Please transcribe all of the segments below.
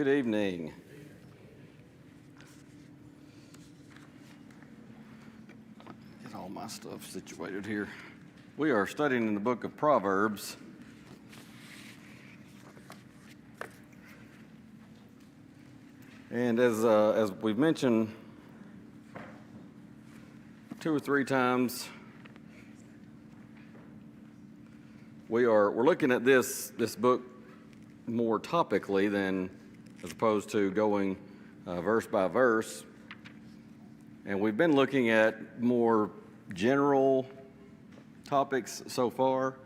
Good evening. Get all my stuff situated here. We are studying in the book of Proverbs. And as we've mentioned 2 or 3 times, we're looking at this book more topically than as opposed to going verse by verse. And we've been looking at more general topics so far,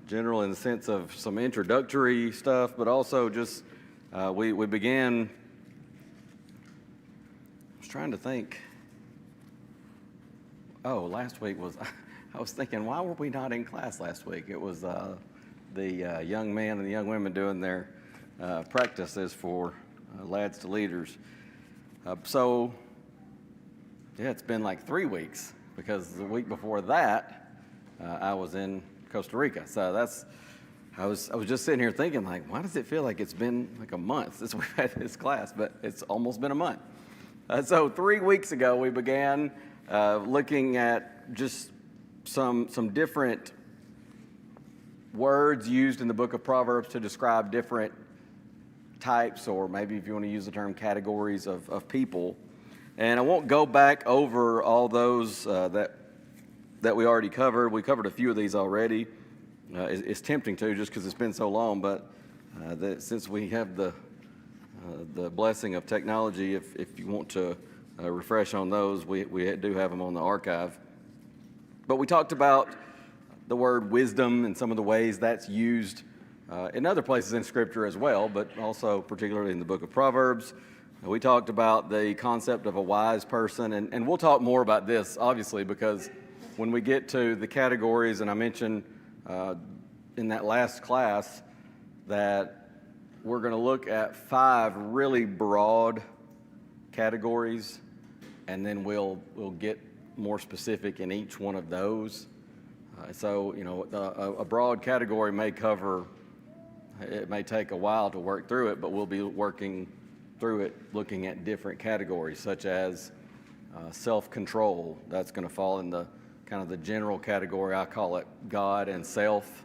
general in the sense of some introductory stuff, but also just we began. I was trying to think. Oh, last week was. I was thinking, why were we not in class last week? It was the young men and the young women doing their practices for lads to leaders. So, yeah, it's been like 3 weeks because the week before that, I was in Costa Rica. So I was just sitting here thinking, like, why does it feel like it's been like a month since we've had this class? But it's almost been a month. So 3 weeks ago, we began looking at just some different words used in the book of Proverbs to describe different types, or maybe if you want to use the term categories of people. And I won't go back over all those that we already covered. We covered a few of these already. It's tempting to just because it's been so long, but since we have the blessing of technology, if you want to refresh on those, we do have them on the archive. But we talked about the word wisdom and some of the ways that's used in other places in Scripture as well, but also particularly in the book of Proverbs. We talked about the concept of a wise person, and we'll talk more about this, obviously, because when we get to the categories, and I mentioned in that last class that we're going to look at 5 really broad categories, and then we'll get more specific in each one of those. So, a broad category may cover, it may take a while to work through it, but we'll be working through it looking at different categories, such as self-control. That's going to fall in the kind of the general category. I call it God and self.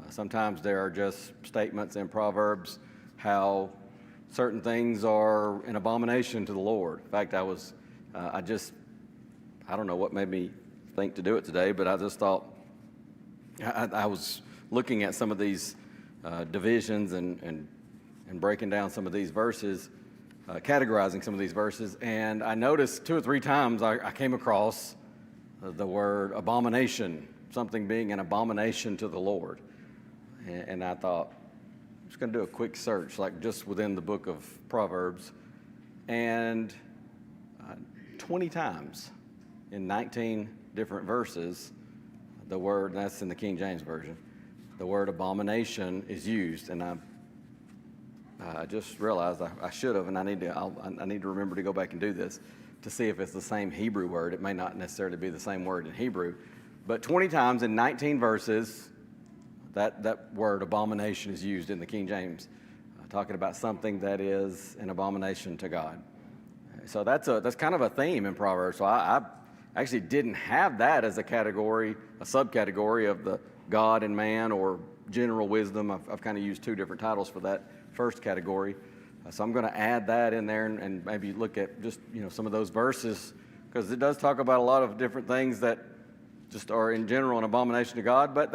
Sometimes there are just statements in Proverbs how certain things are an abomination to the Lord. In fact, I don't know what made me think to do it today, but I just thought, I was looking at some of these divisions and breaking down some of these verses, categorizing some of these verses, and I noticed 2 or 3 times I came across the word abomination, something being an abomination to the Lord. And I thought, I'm just going to do a quick search, like just within the book of Proverbs, and 20 times in 19 different verses, the word, and that's in the King James Version, the word abomination is used. And I just realized I should have, and I need to remember to go back and do this to see if it's the same Hebrew word. It may not necessarily be the same word in Hebrew, but 20 times in 19 verses, that word abomination is used in the King James, talking about something that is an abomination to God. So that's kind of a theme in Proverbs. So I actually didn't have that as a category, a subcategory of the God and man or general wisdom. I've kind of used 2 different titles for that first category. So I'm going to add that in there and maybe look at just some of those verses, because it does talk about a lot of different things that just are in general an abomination to God. But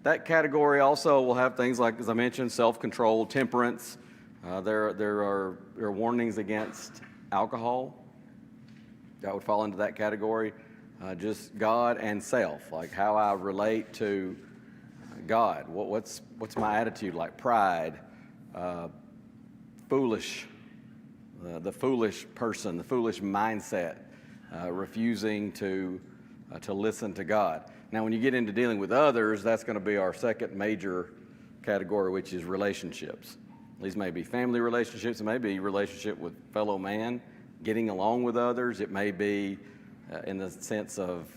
that category also will have things like, as I mentioned, self-control, temperance. There are warnings against alcohol. That would fall into that category. Just God and self, like how I relate to God. What's my attitude like? Pride, foolish, the foolish person, the foolish mindset, refusing to listen to God. Now, when you get into dealing with others, that's going to be our second major category, which is relationships. These may be family relationships. It may be relationship with fellow man, getting along with others. It may be in the sense of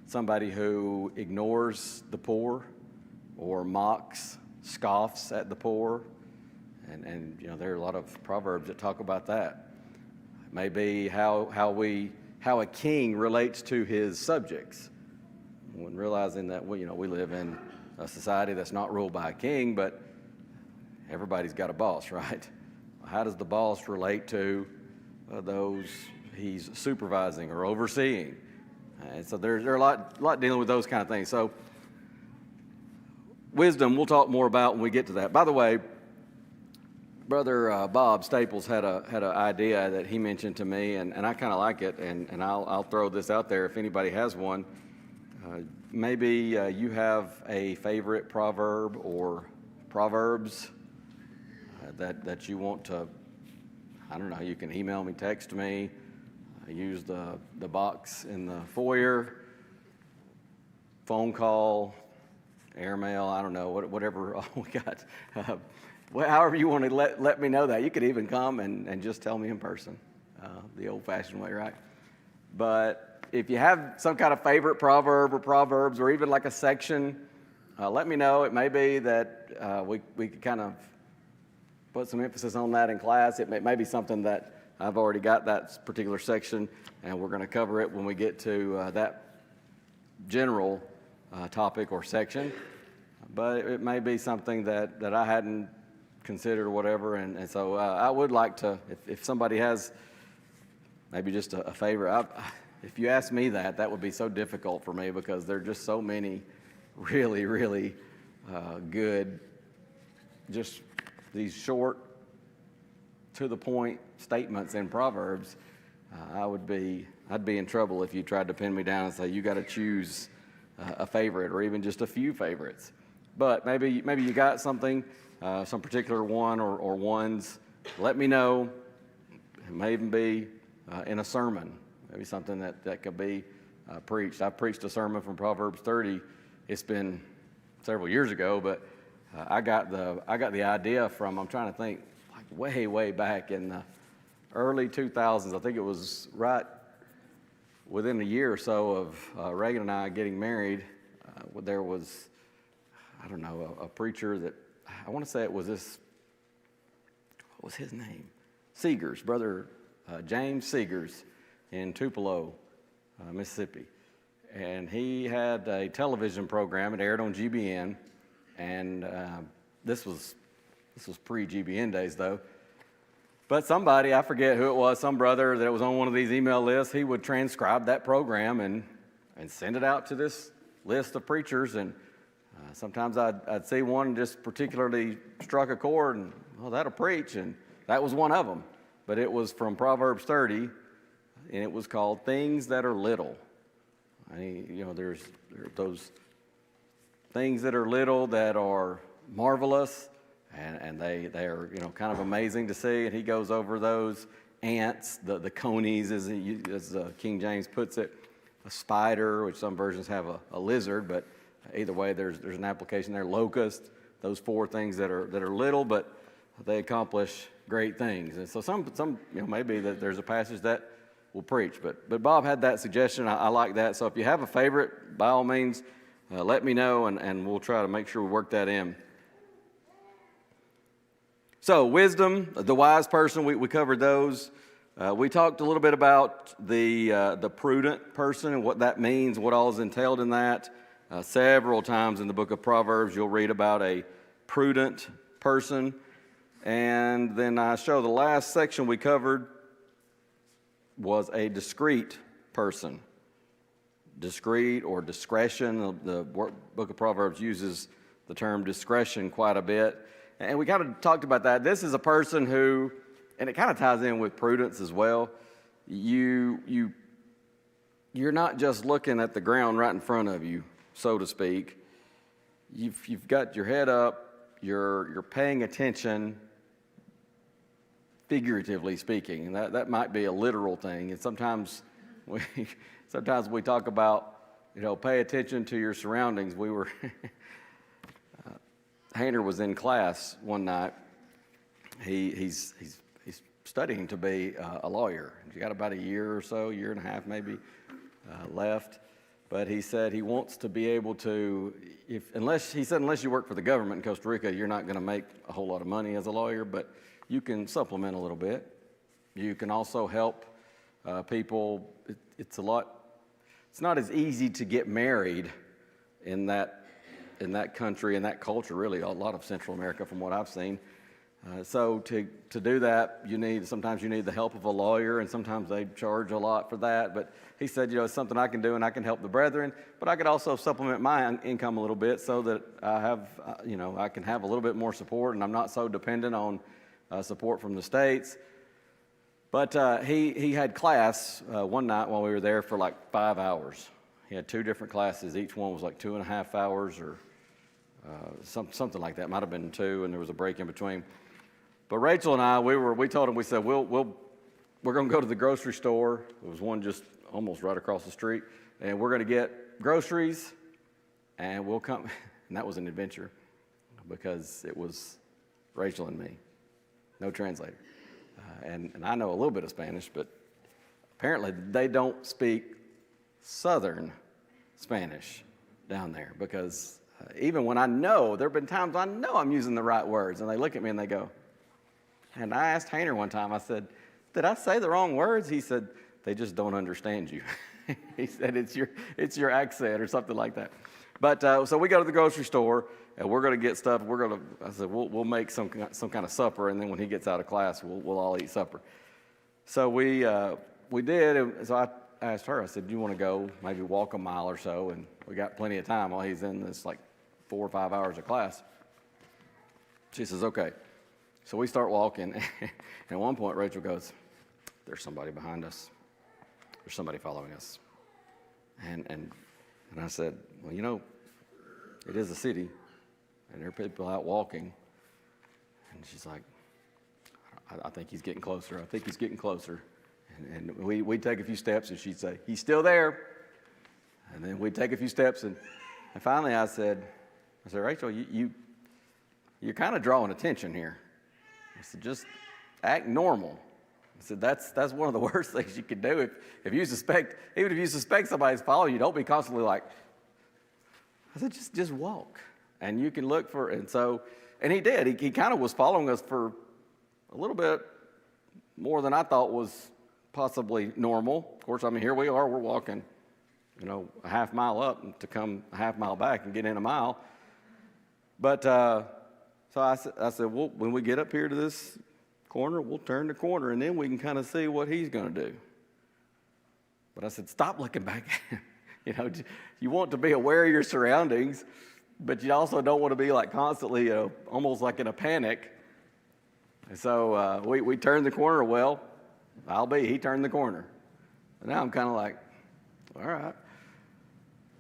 somebody who ignores the poor or mocks, scoffs at the poor. And there are a lot of Proverbs that talk about that. It may be how a king relates to his subjects. When realizing that we live in a society that's not ruled by a king, but everybody's got a boss, right? How does the boss relate to those he's supervising or overseeing? And so there's a lot dealing with those kind of things. So wisdom, we'll talk more about when we get to that. By the way, Brother Bob Staples had an idea that he mentioned to me, and I kind of like it, and I'll throw this out there if anybody has one. Maybe you have a favorite proverb or proverbs that you want to, I don't know, you can email me, text me, use the box in the foyer, phone call, airmail, I don't know, whatever we got. However you want to let me know that. You could even come and just tell me in person, the old-fashioned way, right? But if you have some kind of favorite proverb or proverbs or even like a section, let me know. It may be that we could kind of put some emphasis on that in class. It may be something that I've already got that particular section, and we're going to cover it when we get to that general topic or section. But it may be something that I hadn't considered or whatever, and so I would like to, if somebody has maybe just a favorite. If you ask me that would be so difficult for me because there are just so many really, really good, just these short, to the point statements in Proverbs. I'd be in trouble if you tried to pin me down and say you got to choose a favorite or even just a few favorites. But maybe you got something, some particular one or ones. Let me know. It may even be in a sermon. Maybe something that could be preached. I preached a sermon from Proverbs 30. It's been several years ago, but I got the idea from, I'm trying to think, like way back in the early 2000s. I think it was right within a year or so of Reagan and I getting married. There was, I don't know, a preacher that, I want to say it was this, what was his name? Seegers, Brother James Seegers in Tupelo, Mississippi. And he had a television program. It aired on GBN. And this was pre-GBN days, though. But somebody, I forget who it was, some brother that was on one of these email lists, he would transcribe that program and send it out to this list of preachers. And sometimes I'd see one just particularly struck a chord, and, well, that'll preach. And that was one of them. But it was from Proverbs 30, and it was called Things That Are Little. I mean, there are those things that are little that are marvelous, and they are, kind of amazing to see. And he goes over those ants, the conies, as King James puts it, a spider, which some versions have a lizard, but either way, there's an application there. Locust, those four things that are little, but they accomplish great things. And so some maybe that there's a passage that will preach. But Bob had that suggestion. I like that. So if you have a favorite, by all means, let me know, and we'll try to make sure we work that in. So wisdom, the wise person, we covered those. We talked a little bit about the prudent person and what that means, what all is entailed in that. Several times in the book of Proverbs, you'll read about a prudent person. And then I show the last section we covered was a discreet person. Discreet or discretion. The book of Proverbs uses the term discretion quite a bit. And we kind of talked about that. This is a person who, and it kind of ties in with prudence as well. You're not just looking at the ground right in front of you, so to speak. You've got your head up. You're paying attention, figuratively speaking. And that might be a literal thing. And sometimes we talk about, pay attention to your surroundings. We were Hayner was in class one night. He's studying to be a lawyer. He's got about a year or so, year and a half maybe, left. but he said he wants to be able to, unless you work for the government in Costa Rica, you're not going to make a whole lot of money as a lawyer, but you can supplement a little bit. You can also help people. It's not as easy to get married in that country, in that culture, really, a lot of Central America from what I've seen. So to do that, sometimes you need the help of a lawyer, and sometimes they charge a lot for that. But he said, it's something I can do, and I can help the brethren, but I could also supplement my income a little bit so that I can have a little bit more support, and I'm not so dependent on support from the states. But he had class one night while we were there for like 5 hours. He had 2 different classes. Each one was like 2.5 hours or something like that. Might have been 2, and there was a break in between. But Rachel and I, we told him, we said, we're going to go to the grocery store. There was one just almost right across the street. And we're going to get groceries, and we'll come. And that was an adventure because it was Rachel and me. No translator. And I know a little bit of Spanish, but apparently they don't speak Southern Spanish down there because even when there have been times I know I'm using the right words, and they look at me and they go, and I asked Hayner one time, I said, did I say the wrong words? He said, they just don't understand you. He said, it's your accent or something like that. But so we go to the grocery store, and we're going to get stuff. I said, we'll make some kind of supper, and then when he gets out of class, we'll all eat supper. So we did. And so I asked her, I said, do you want to go maybe walk a mile or so? And we got plenty of time while he's in this like 4 or 5 hours of class. She says, okay. So we start walking, and at one point Rachel goes, there's somebody behind us. There's somebody following us. And I said, well, it is a city, and there are people out walking. And she's like, I think he's getting closer. I think he's getting closer. And we'd take a few steps, and she'd say, he's still there. And then we'd take a few steps, and finally I said, Rachel, you're kind of drawing attention here. I said, just act normal. I said, that's one of the worst things you can do if you suspect somebody's following you. Don't be constantly like. I said, just walk, and you can look for. And he did. He kind of was following us for a little bit more than I thought was possibly normal. Of course, here we are. We're walking, a half mile up to come a half mile back and get in a mile. But so I said, well, when we get up here to this corner, we'll turn the corner, and then we can kind of see what he's going to do. But I said, stop looking back at him. You want to be aware of your surroundings, but you also don't want to be like constantly, almost like in a panic. And so we turned the corner. Well, he turned the corner. And now I'm kind of like, all right.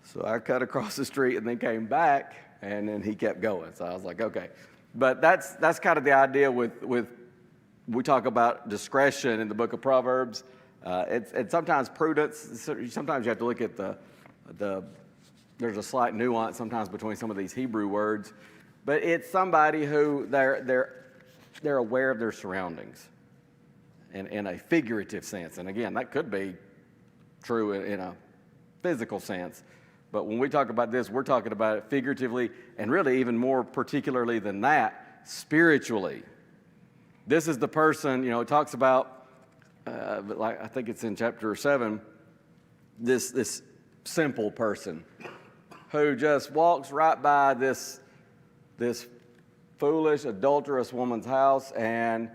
So I cut across the street and then came back, and then he kept going. So I was like, okay. But that's kind of the idea with we talk about discretion in the book of Proverbs. It's sometimes prudence. Sometimes you have to look at there's a slight nuance sometimes between some of these Hebrew words, but it's somebody who they're aware of their surroundings in a figurative sense. And again, that could be true in a physical sense. But when we talk about this, we're talking about it figuratively, and really even more particularly than that, spiritually. This is the person, it talks about, like I think it's in chapter 7, this simple person who just walks right by this foolish, adulterous woman's house, and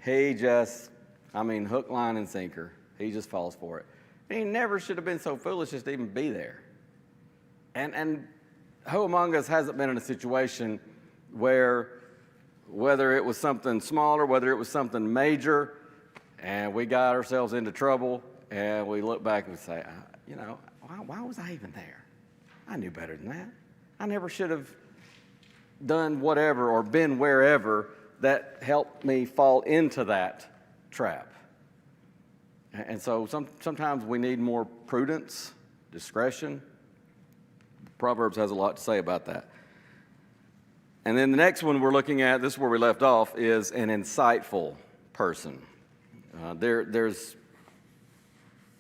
he just, hook, line, and sinker. He just falls for it. And he never should have been so foolish as to even be there. And who among us hasn't been in a situation where, whether it was something smaller, whether it was something major, and we got ourselves into trouble, and we look back and say, why was I even there? I knew better than that. I never should have done whatever or been wherever that helped me fall into that trap. And so sometimes we need more prudence, discretion. Proverbs has a lot to say about that. And then the next one we're looking at, this is where we left off, is an insightful person. There's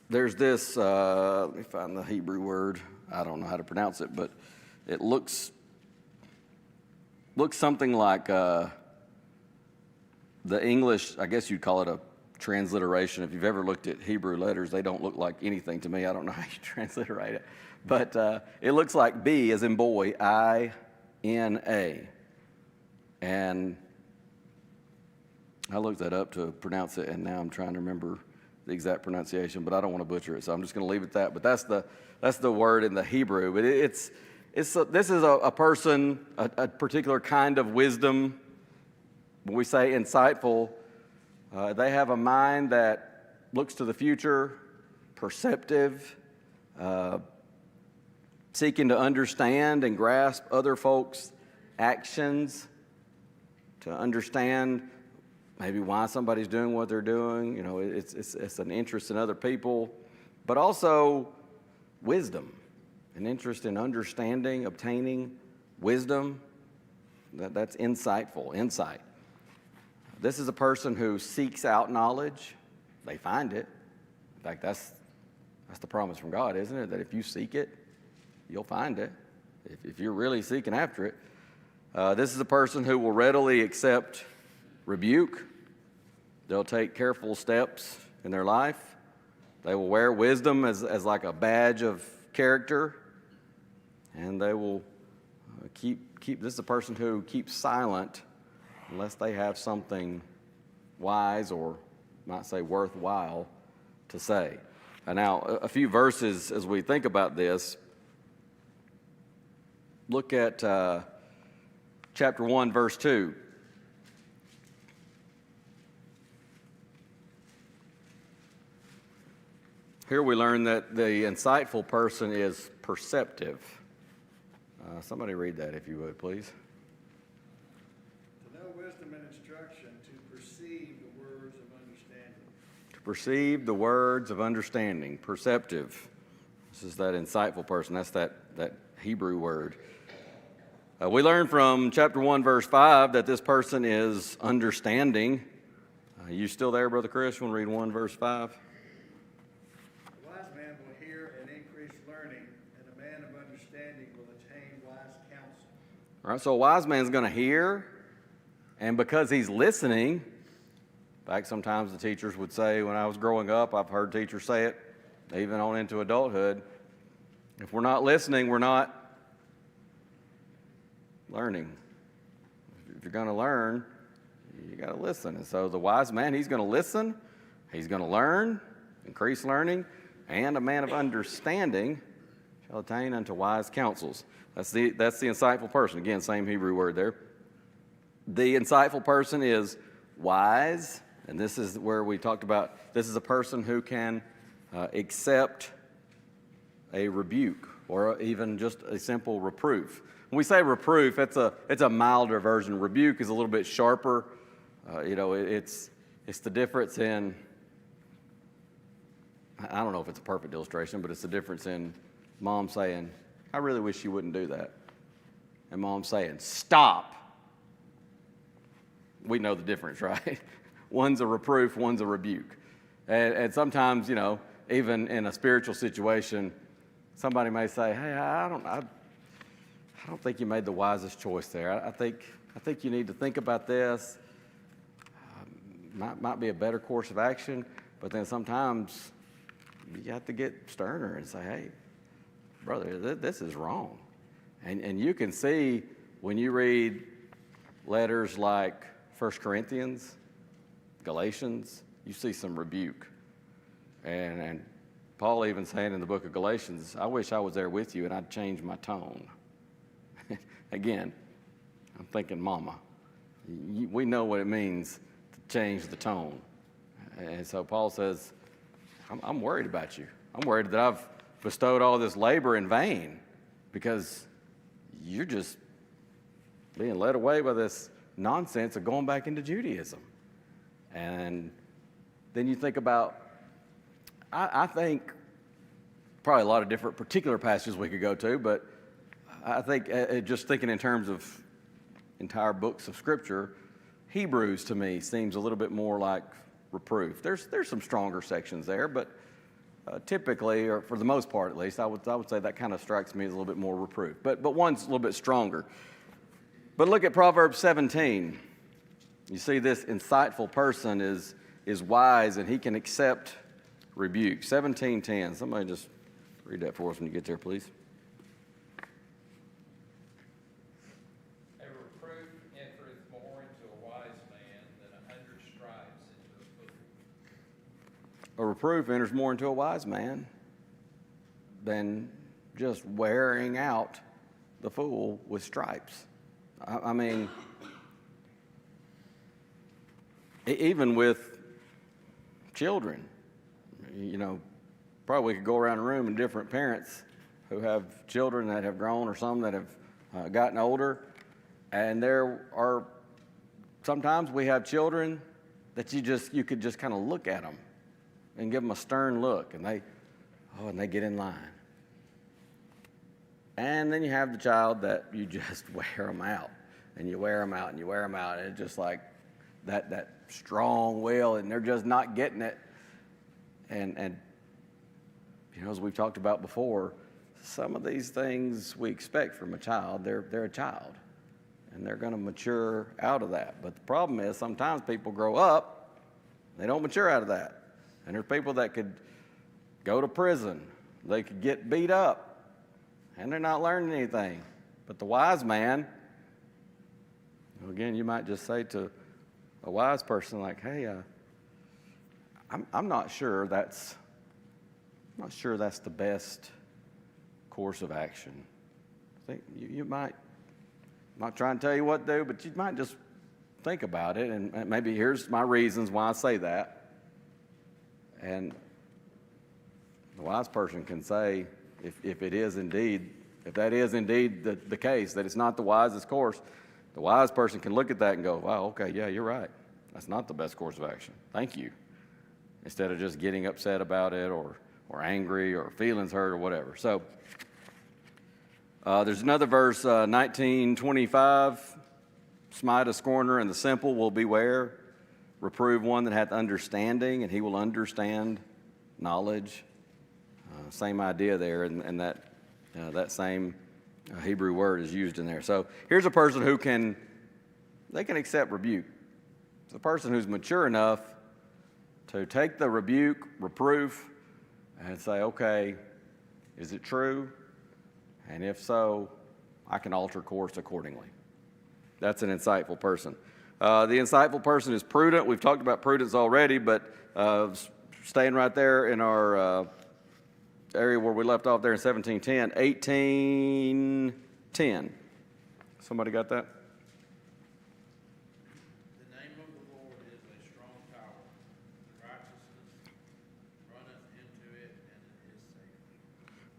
this, let me find the Hebrew word. I don't know how to pronounce it, but it looks something like the English, I guess you'd call it a transliteration. If you've ever looked at Hebrew letters, they don't look like anything to me. I don't know how you transliterate it. But it looks like B as in boy, I-N-A. And I looked that up to pronounce it, and now I'm trying to remember the exact pronunciation, but I don't want to butcher it, so I'm just going to leave it at that. But that's the word in the Hebrew. But this is a person, a particular kind of wisdom. When we say insightful, they have a mind that looks to the future, perceptive, seeking to understand and grasp other folks' actions, to understand maybe why somebody's doing what they're doing. You know, it's an interest in other people, but also wisdom, an interest in understanding, obtaining wisdom. That's insightful, insight. This is a person who seeks out knowledge. They find it. In fact, that's the promise from God, isn't it? That if you seek it, you'll find it, if you're really seeking after it. This is a person who will readily accept rebuke. They'll take careful steps in their life. They will wear wisdom as like a badge of character. And they will keep. This is a person who keeps silent unless they have something wise, or might say worthwhile, to say. And now, a few verses as we think about this. Look at chapter 1, verse 2. Here we learn that the insightful person is perceptive. Somebody read that, if you would, please. To know wisdom and instruction, to perceive the words of understanding. To perceive the words of understanding, perceptive. This is that insightful person. That's that Hebrew word. We learn from chapter 1, verse 5, that this person is understanding. You still there, Brother Chris? You want to read 1, verse 5? A wise man will hear and increase learning, and a man of understanding will attain wise counsel. All right, so a wise man's going to hear, and because he's listening, in fact, sometimes the teachers would say, when I was growing up, I've heard teachers say it, even on into adulthood, if we're not listening, we're not learning. If you're going to learn, you got to listen. And so the wise man, he's going to listen, he's going to learn, increase learning, and a man of understanding shall attain unto wise counsels. That's the insightful person. Again, same Hebrew word there. The insightful person is wise, and this is where we talked about, this is a person who can accept a rebuke or even just a simple reproof. When we say reproof, it's a milder version. Rebuke is a little bit sharper. It's the difference in, I don't know if it's a perfect illustration, but it's the difference in mom saying, I really wish you wouldn't do that, and mom saying, stop. We know the difference, right? One's a reproof, one's a rebuke. And sometimes, even in a spiritual situation, somebody may say, hey, I don't think you made the wisest choice there. I think you need to think about this. Might be a better course of action, but then sometimes you have to get sterner and say, hey, brother, this is wrong. And you can see when you read letters like 1 Corinthians, Galatians, you see some rebuke. And Paul even saying in the book of Galatians, I wish I was there with you and I'd change my tone. Again, I'm thinking, mama, we know what it means to change the tone. And so Paul says, I'm worried about you. I'm worried that I've bestowed all this labor in vain because you're just being led away by this nonsense of going back into Judaism. And then you think about, I think probably a lot of different particular passages we could go to, but I think just thinking in terms of entire books of Scripture, Hebrews to me seems a little bit more like reproof. There's some stronger sections there, but typically, or for the most part at least, I would say that kind of strikes me as a little bit more reproof. But one's a little bit stronger. But look at Proverbs 17. You see, this insightful person is wise, and he can accept rebuke. 17:10. Somebody just read that for us when you get there, please. A reproof entereth more into a wise man than 100 stripes into a fool. A reproof enters more into a wise man than just wearing out the fool with stripes. I mean, even with children, you know, probably we could go around the room and different parents who have children that have grown or some that have gotten older. And there are, sometimes we have children that you could just kind of look at them and give them a stern look, and they get in line. And then you have the child that you just wear them out, and you wear them out, and you wear them out, and it's just like that strong will, and they're just not getting it. And you know, as we've talked about before, some of these things we expect from a child, they're a child, and they're going to mature out of that. But the problem is sometimes people grow up, they don't mature out of that. And there's people that could go to prison, they could get beat up, and they're not learning anything. But the wise man, again, you might just say to a wise person like, hey, I'm not sure that's the best course of action. I think you might, I'm not trying to tell you what to do, but you might just think about it, and maybe here's my reasons why I say that. And the wise person can say, if that is indeed the case, that it's not the wisest course, the wise person can look at that and go, wow, okay, yeah, you're right. That's not the best course of action. Thank you. Instead of just getting upset about it or angry or feelings hurt or whatever. So there's another verse, 19:25. Smite a scorner, and the simple will beware. Reprove one that hath understanding, and he will understand knowledge. Same idea there, and that same Hebrew word is used in there. So here's a person who can accept rebuke. It's a person who's mature enough to take the reproof, and say, okay, is it true? And if so, I can alter course accordingly. That's an insightful person. The insightful person is prudent. We've talked about prudence already, but staying right there in our area where we left off there in 17:10, 18:10. Somebody got that? The name of the Lord is a strong tower. Righteousness runneth into it, and it is safe.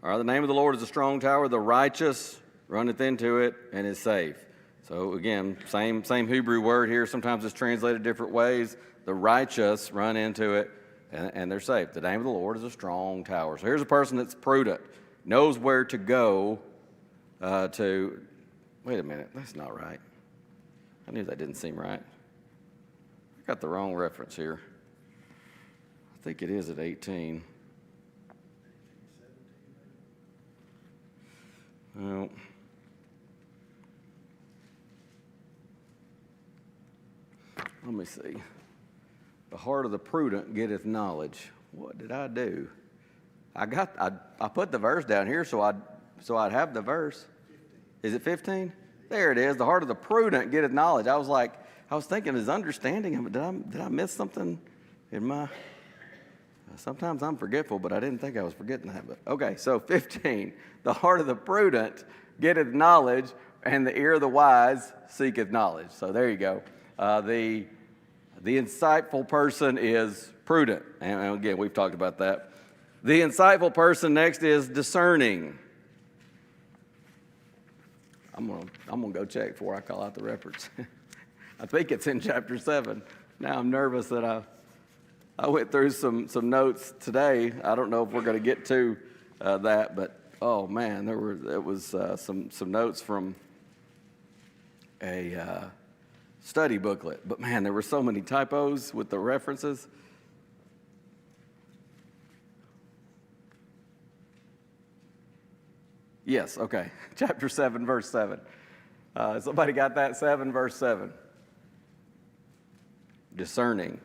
All right, the name of the Lord is a strong tower. The righteous runneth into it and is safe. So again, same Hebrew word here. Sometimes it's translated different ways. The righteous run into it and they're safe. The name of the Lord is a strong tower. So here's a person that's prudent, knows where to go to. Wait a minute, that's not right. I knew that didn't seem right. I got the wrong reference here. I think it is at 18. Well, let me see. The heart of the prudent getteth knowledge. What did I do? I put the verse down here so I'd have the verse. 15. Is it 15? There it is. The heart of the prudent getteth knowledge. I was thinking, is understanding. Did I miss something in my? Sometimes I'm forgetful, but I didn't think I was forgetting that. But okay, so 15. The heart of the prudent getteth knowledge, and the ear of the wise seeketh knowledge. So there you go. The insightful person is prudent. And again, we've talked about that. The insightful person next is discerning. I'm gonna go check before I call out the reference. I think it's in chapter 7. Now I'm nervous that I went through some notes today. I don't know if we're going to get to that, but oh man, there was some notes from a study booklet. But man, there were so many typos with the references. Yes, okay. Chapter 7, verse 7. Somebody got that? 7, verse 7. Discerning.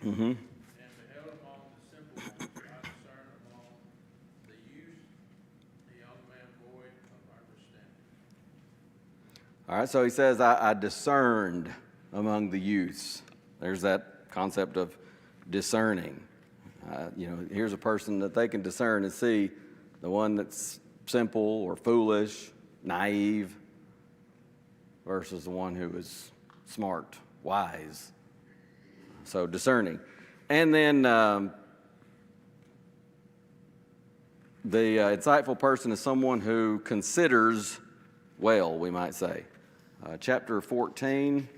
Mm-hmm. And beheld among the simple ones, I discern among the youth, the young man void of understanding. All right, so he says, I discerned among the youths. There's that concept of discerning. Here's a person that they can discern and see, the one that's simple or foolish, naive, versus the one who is smart, wise. So discerning. And then the insightful person is someone who considers well, we might say. Chapter 14.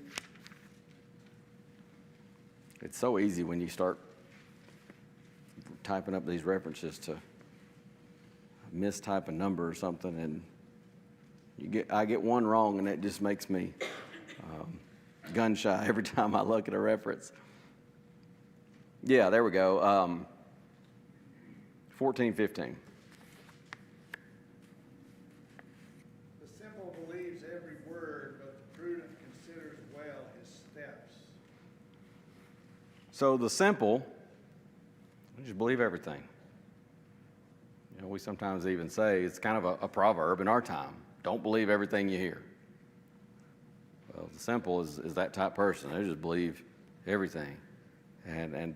It's so easy when you start typing up these references to mistype a number or something, and I get one wrong, and it just makes me gun shy every time I look at a reference. Yeah, there we go. 14:15. The simple believes every word, but the prudent considers well his steps. So the simple, we just believe everything. We sometimes even say it's kind of a proverb in our time. Don't believe everything you hear. Well, the simple is that type of person. They just believe everything. And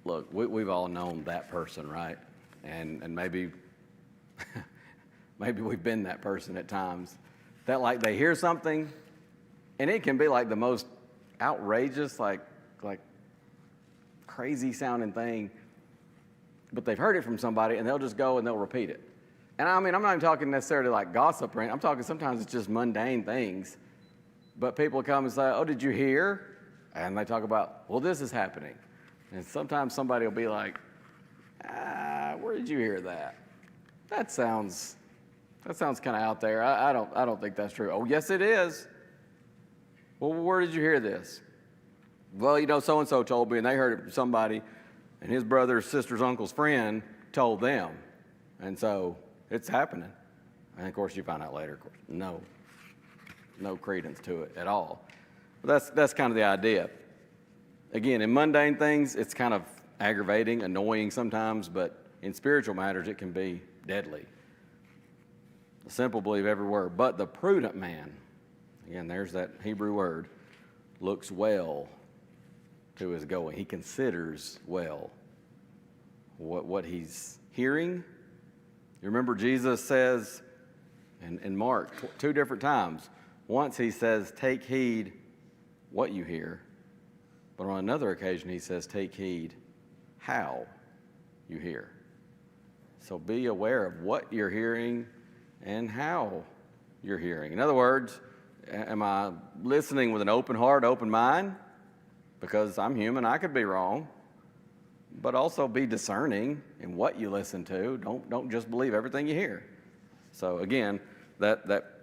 look, we've all known that person, right? And maybe maybe we've been that person at times. That like they hear something, and it can be like the most outrageous, like crazy sounding thing, but they've heard it from somebody, and they'll just go and they'll repeat it. And I mean, I'm not even talking necessarily like gossip or anything. I'm talking sometimes it's just mundane things. But people come and say, oh, did you hear? And they talk about, well, this is happening. And sometimes somebody will be like, where did you hear that? That sounds kind of out there. I don't think that's true. Oh, yes, it is. Well, where did you hear this? Well, so-and-so told me, and they heard it from somebody, and his brother's sister's uncle's friend told them. And so it's happening. And, of course, you find out later, of course, no credence to it at all. But that's kind of the idea. Again, in mundane things, it's kind of aggravating, annoying sometimes, but in spiritual matters, it can be deadly. The simple believe every word, but the prudent man, again, there's that Hebrew word, looks well to his going. He considers well what he's hearing. You remember Jesus says in Mark 2 different times. Once he says, take heed what you hear. But on another occasion, he says, take heed how you hear. So be aware of what you're hearing and how you're hearing. In other words, am I listening with an open heart, open mind? Because I'm human, I could be wrong. But also be discerning in what you listen to. Don't just believe everything you hear. So again, that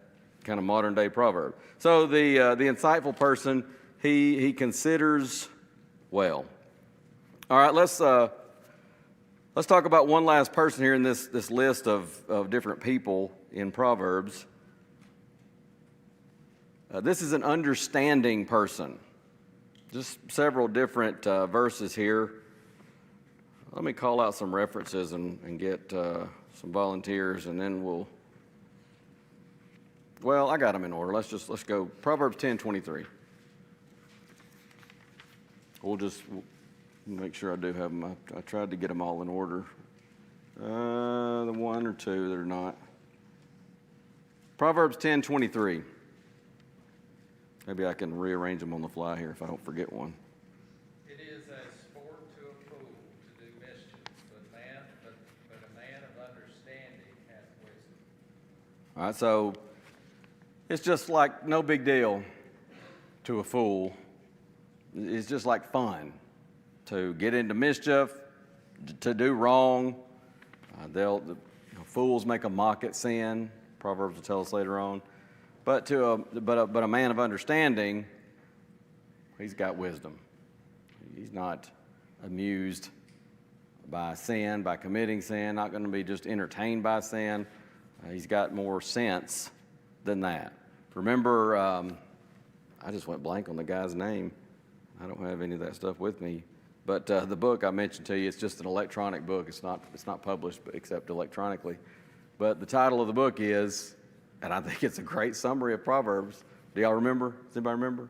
kind of modern day proverb. So the insightful person, he considers well. All right, let's talk about one last person here in this list of different people in Proverbs. This is an understanding person. Just several different verses here. Let me call out some references and get some volunteers, and then I got them in order. Let's go. Proverbs 10:23. We'll make sure I do have them. I tried to get them all in order. The one or two that are not. Proverbs 10:23. Maybe I can rearrange them on the fly here if I don't forget one. It is as sport to a fool to do mischief, but a man of understanding hath wisdom. All right, so it's just like no big deal to a fool. It's just like fun to get into mischief, to do wrong. Fools make a mock at sin. Proverbs will tell us later on. But a man of understanding, he's got wisdom. He's not amused by sin, by committing sin, not going to be just entertained by sin. He's got more sense than that. Remember, I just went blank on the guy's name. I don't have any of that stuff with me. But the book I mentioned to you, it's just an electronic book. It's not published except electronically. But the title of the book is, and I think it's a great summary of Proverbs. Do y'all remember? Does anybody remember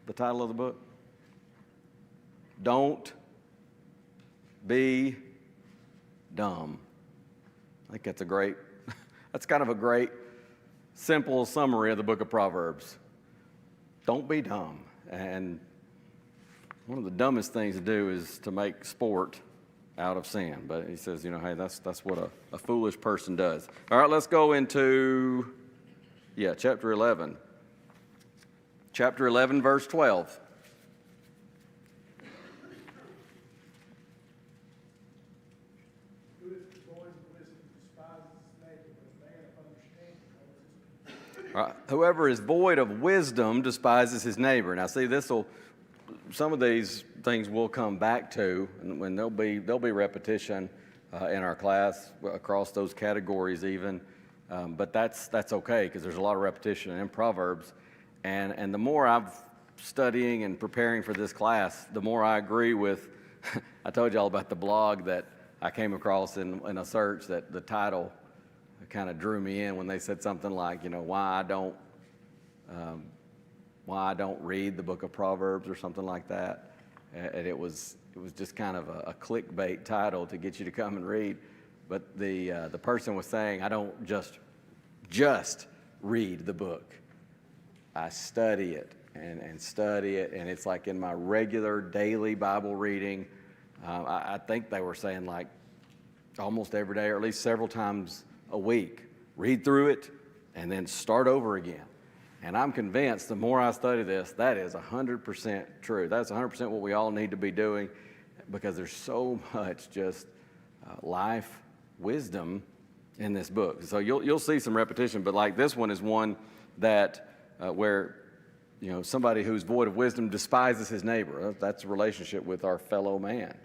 the title of the book? Don't be dumb. I think that's kind of a great, simple summary of the book of Proverbs. Don't be dumb. And one of the dumbest things to do is to make sport out of sin. But he says, hey, that's what a foolish person does. All right, let's go into, chapter 11. Chapter 11, verse 12. Who is the boy of wisdom despises his neighbor, but a man of understanding holds his peace. All right, whoever is void of wisdom despises his neighbor. Now, see, some of these things we'll come back to, and when there'll be repetition in our class across those categories even, but that's okay because there's a lot of repetition in Proverbs, and the more I've studying and preparing for this class, the more I agree with. I told you all about the blog that I came across in a search that the title kind of drew me in when they said something like, why I don't read the book of Proverbs or something like that. And it was just kind of a clickbait title to get you to come and read. But the person was saying, I don't just read the book. I study it and study it, and it's like in my regular daily Bible reading. I think they were saying like almost every day, or at least several times a week. Read through it and then start over again. And I'm convinced the more I study this, that is 100% true. That's 100% what we all need to be doing, because there's so much just life wisdom in this book. So you'll see some repetition, but like this one is one that where somebody who's void of wisdom despises his neighbor. That's a relationship with our fellow man.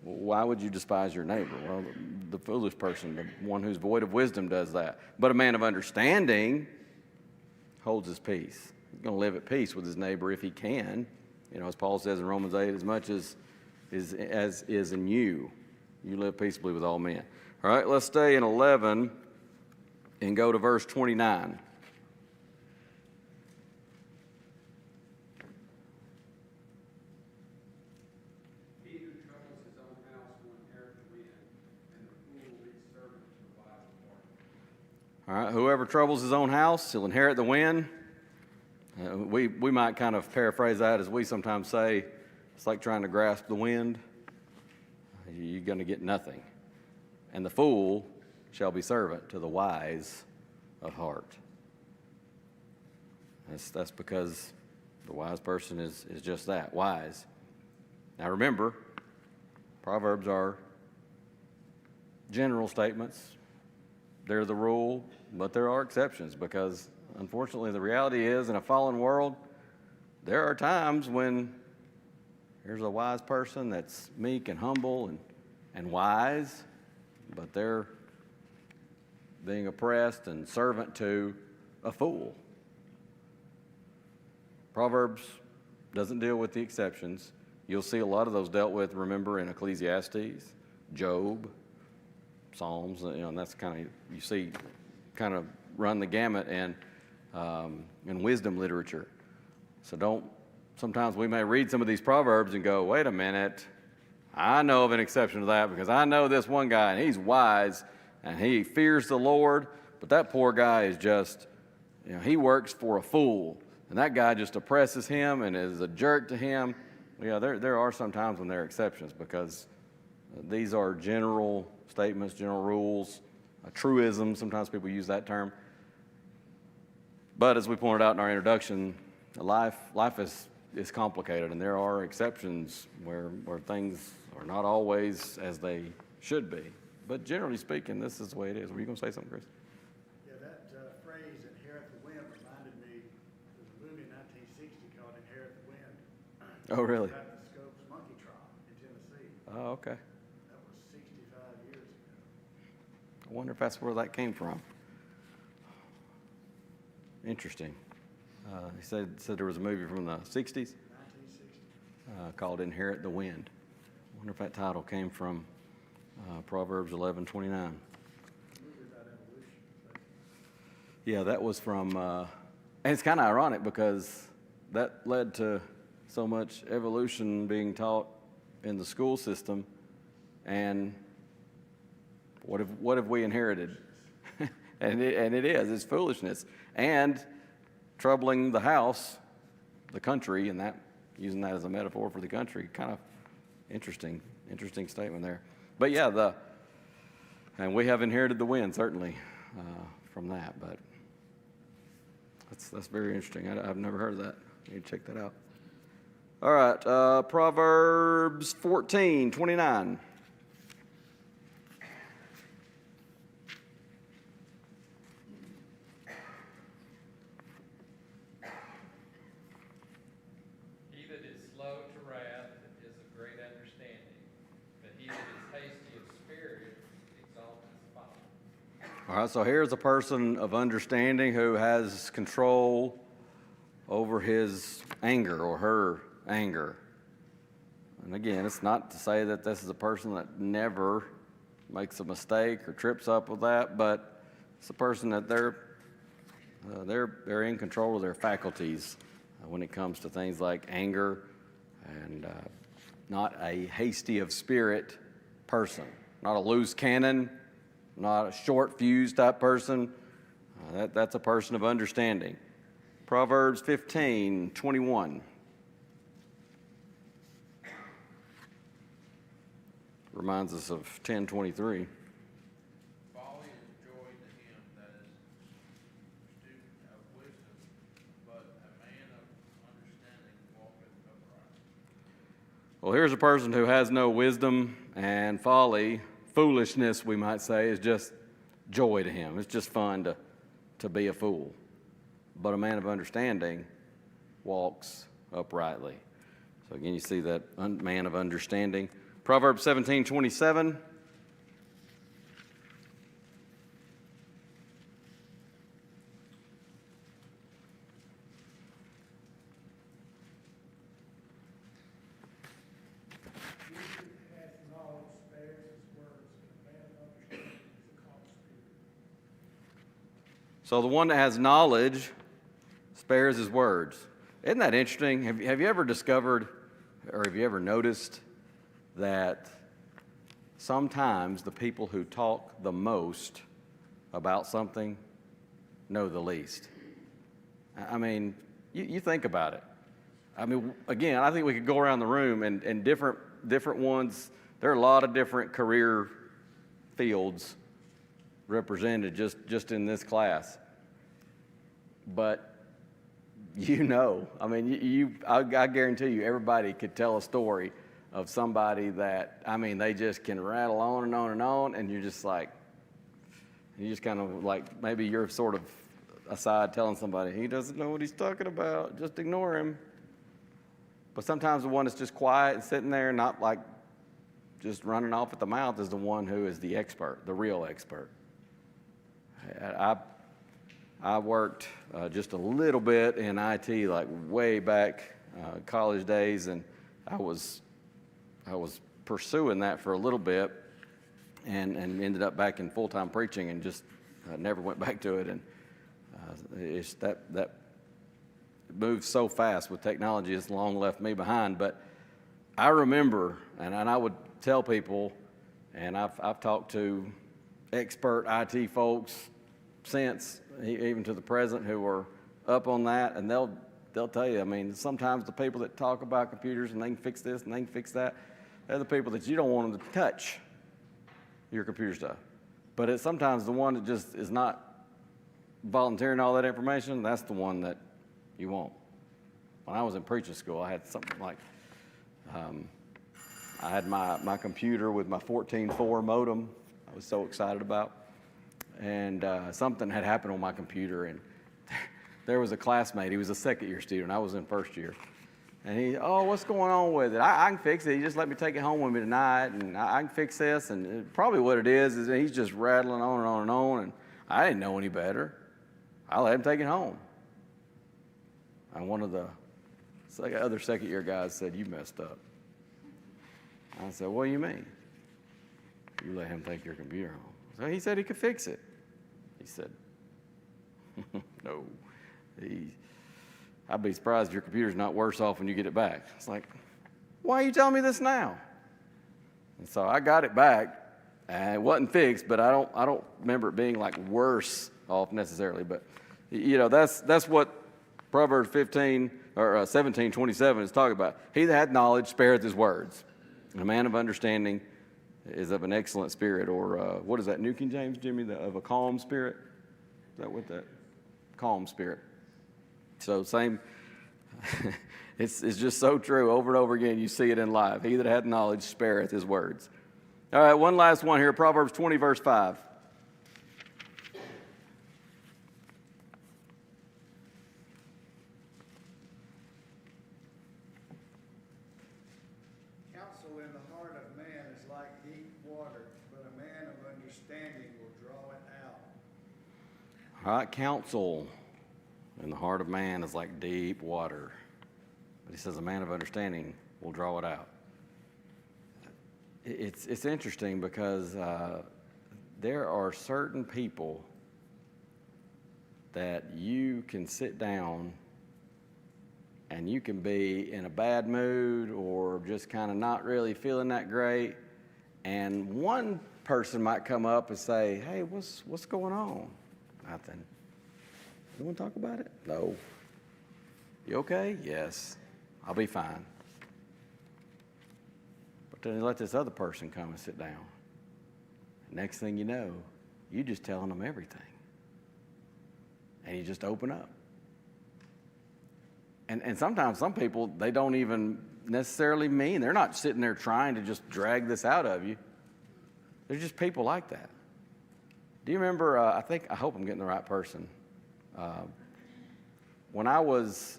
Why would you despise your neighbor? Well, the foolish person, the one who's void of wisdom, does that. But a man of understanding holds his peace. He's going to live at peace with his neighbor if he can. As Paul says in Romans 8, as much as is in you, you live peaceably with all men. All right, let's stay in 11 and go to verse 29. He who troubles his own house will inherit the wind, and the fool will be servant to the wise woman. All right, whoever troubles his own house, he'll inherit the wind. We might kind of paraphrase that as we sometimes say, it's like trying to grasp the wind. You're going to get nothing. And the fool shall be servant to the wise of heart. That's because the wise person is just that, wise. Now remember, Proverbs are general statements. They're the rule, but there are exceptions, because unfortunately the reality is, in a fallen world, there are times when there's a wise person that's meek and humble and wise, but they're being oppressed and servant to a fool. Proverbs doesn't deal with the exceptions. You'll see a lot of those dealt with, remember, in Ecclesiastes, Job, Psalms, and that's kind of, you see, kind of run the gamut in wisdom literature. So sometimes we may read some of these Proverbs and go, wait a minute, I know of an exception to that, because I know this one guy, and he's wise, and he fears the Lord, but that poor guy is just, he works for a fool, and that guy just oppresses him and is a jerk to him. Yeah, there are some times when there are exceptions, because these are general statements, general rules, truisms. Sometimes people use that term. But as we pointed out in our introduction, life is complicated, and there are exceptions where things are not always as they should be. But generally speaking, this is the way it is. Were you going to say something, Chris? Yeah, that phrase, inherit the wind, reminded me of a movie in 1960 called Inherit the Wind. Oh, really? About the Scopes monkey trial in Tennessee. Oh, okay. That was 60 I wonder if that's where that came from. Interesting. He said there was a movie from the 60s 1960. called Inherit the Wind. I wonder if that title came from Proverbs 11:29. Movie about evolution. Yeah, that was from, and it's kind of ironic because that led to so much evolution being taught in the school system, and what have we inherited? and it's foolishness, and troubling the house, the country, and that using that as a metaphor for the country, kind of interesting statement there. But yeah, and we have inherited the wind certainly from that, but that's very interesting. I've never heard of that. You need to check that out. All right, Proverbs 14:29. He that is slow to wrath is of great understanding, but he that is hasty of spirit exalteth folly. All right, so here's a person of understanding who has control over his anger or her anger. And again, it's not to say that this is a person that never makes a mistake or trips up with that, but it's a person that they're in control of their faculties when it comes to things like anger, and not a hasty of spirit person, not a loose cannon, not a short fuse type person. That's a person of understanding. Proverbs 15:21. Reminds us of 10:23. Folly is joy to him that is student of wisdom, but a man of understanding walketh upright. Well, here's a person who has no wisdom, and folly, foolishness, we might say, is just joy to him. It's just fun to be a fool. But a man of understanding walks uprightly. So again, you see that man of understanding. Proverbs 17:27. He who hath knowledge spares his words, and a man of understanding is a calm spirit. So the one that has knowledge spares his words. Isn't that interesting? Have you ever discovered, or have you ever noticed that sometimes the people who talk the most about something know the least? I mean, you think about it. I mean, again, I think we could go around the room and different ones. There are a lot of different career fields represented just in this class. But I mean, I guarantee you, everybody could tell a story of somebody that, I mean, they just can rattle on and on and on, and you're just like, you just kind of like, maybe you're sort of aside telling somebody, he doesn't know what he's talking about, just ignore him. But sometimes the one that's just quiet and sitting there, not like just running off at the mouth, is the one who is the expert, the real expert. I worked just a little bit in IT, like way back college days, and I was pursuing that for a little bit, and ended up back in full-time preaching, and just never went back to it. And it's that moves so fast with technology. It's long left me behind. But I remember, and I would tell people, and I've talked to expert IT folks since, even to the present, who are up on that, and they'll tell you. I mean, sometimes the people that talk about computers and they can fix this and they can fix that, they're the people that you don't want them to touch your computer stuff. But it's sometimes the one that just is not volunteering all that information, that's the one that you want. When I was in preaching school, I had something like, I had my computer with my 14.4 modem I was so excited about. And something had happened on my computer, and there was a classmate. He was a second-year student. I was in first year. And oh, what's going on with it? I can fix it. He just let me take it home with me tonight, and I can fix this. And probably what it is that he's just rattling on and on and on, and I didn't know any better. I let him take it home. And one of the other second-year guys said, "You messed up." I said, "What do you mean?" "You let him take your computer home." So he said he could fix it. He said, "No." I'd be surprised if your computer's not worse off when you get it back. It's like, why are you telling me this now? And so I got it back, and it wasn't fixed, but I don't remember it being like worse off necessarily. But that's what Proverbs 15 or 17:27 is talking about. He that hath knowledge spareth his words, and a man of understanding is of an excellent spirit. Or what is that, New King James, Jimmy? Of a calm spirit. Is that what that? Calm spirit. So same, it's just so true. Over and over again, you see it in life. He that hath knowledge spareth his words. All right, one last one here, Proverbs 20, verse 5. Counsel in the heart of man is like deep water, but a man of understanding will draw it out. All right, counsel in the heart of man is like deep water. But he says a man of understanding will draw it out. It's interesting because there are certain people that you can sit down and you can be in a bad mood or just kind of not really feeling that great. And one person might come up and say, "Hey, what's going on?" "Nothing." "You want to talk about it?" "No." "You okay?" "Yes, I'll be fine." But then they let this other person come and sit down. Next thing you know, you're just telling them everything. And you just open up. And sometimes some people, they don't even necessarily mean, they're not sitting there trying to just drag this out of you. There's just people like that. Do you remember, I hope I'm getting the right person. When I was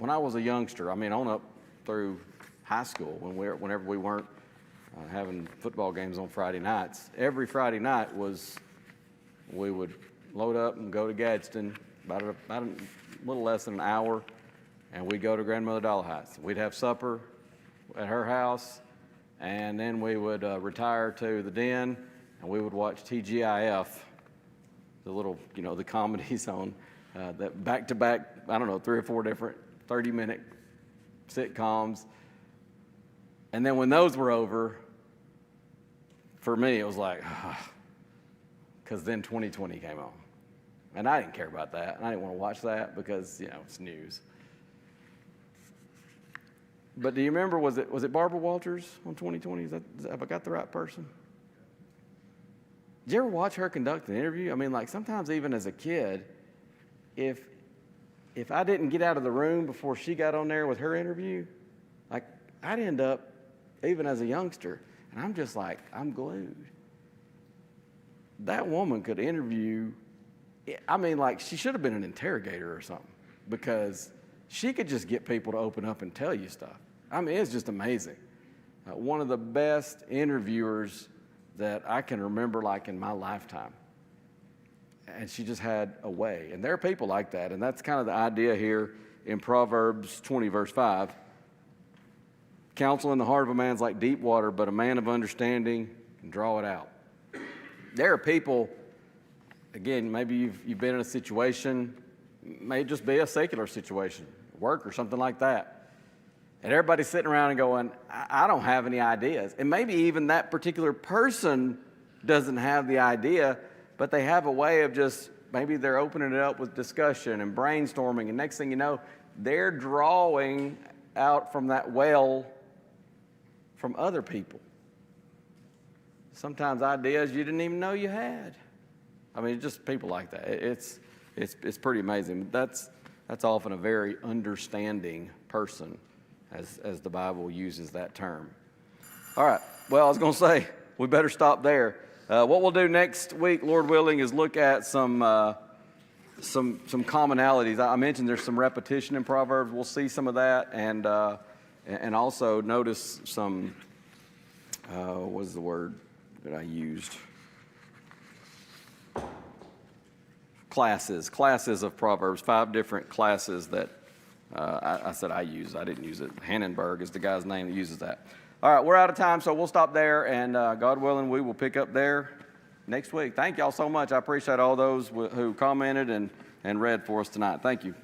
a youngster, on up through high school, whenever we weren't having football games on Friday nights, every Friday night we would load up and go to Gadsden, about a little less than an hour, and we'd go to Grandmother Dollahite's. We'd have supper at her house, and then we would retire to the den, and we would watch TGIF, the little, the comedies on that back-to-back, 3 or 4 different 30-minute sitcoms. And then when those were over, for me, it was like, because then 2020 came on. And I didn't care about that. I didn't want to watch that because, it's news. But do you remember, was it Barbara Walters on 2020? Have I got the right person? Did you ever watch her conduct an interview? Sometimes even as a kid, if I didn't get out of the room before she got on there with her interview, I'd end up, even as a youngster, and I'm just I'm glued. That woman could interview, she should have been an interrogator or something, because she could just get people to open up and tell you stuff. It's just amazing. One of the best interviewers that I can remember in my lifetime. And she just had a way. And there are people like that. And that's kind of the idea here in Proverbs 20, verse 5. Counsel in the heart of a man is like deep water, but a man of understanding can draw it out. There are people, again, maybe you've been in a situation, may just be a secular situation, work or something like that. And everybody's sitting around and going, I don't have any ideas. And maybe even that particular person doesn't have the idea, but they have a way of maybe they're opening it up with discussion and brainstorming, and next thing you know, they're drawing out from that well from other people. Sometimes ideas you didn't even know you had. Just people like that. It's pretty amazing. That's often a very understanding person, as the Bible uses that term. All right. Well, I was going to say, we better stop there. What we'll do next week, Lord willing, is look at some some commonalities. I mentioned there's some repetition in Proverbs. We'll see some of that, and also notice some, what's the word that I used? Classes of Proverbs, 5 different classes that I said I use. I didn't use it. Hannenberg is the guy's name that uses that. All right, we're out of time, so we'll stop there, and God willing, we will pick up there next week. Thank y'all so much. I appreciate all those who commented and read for us tonight. Thank you.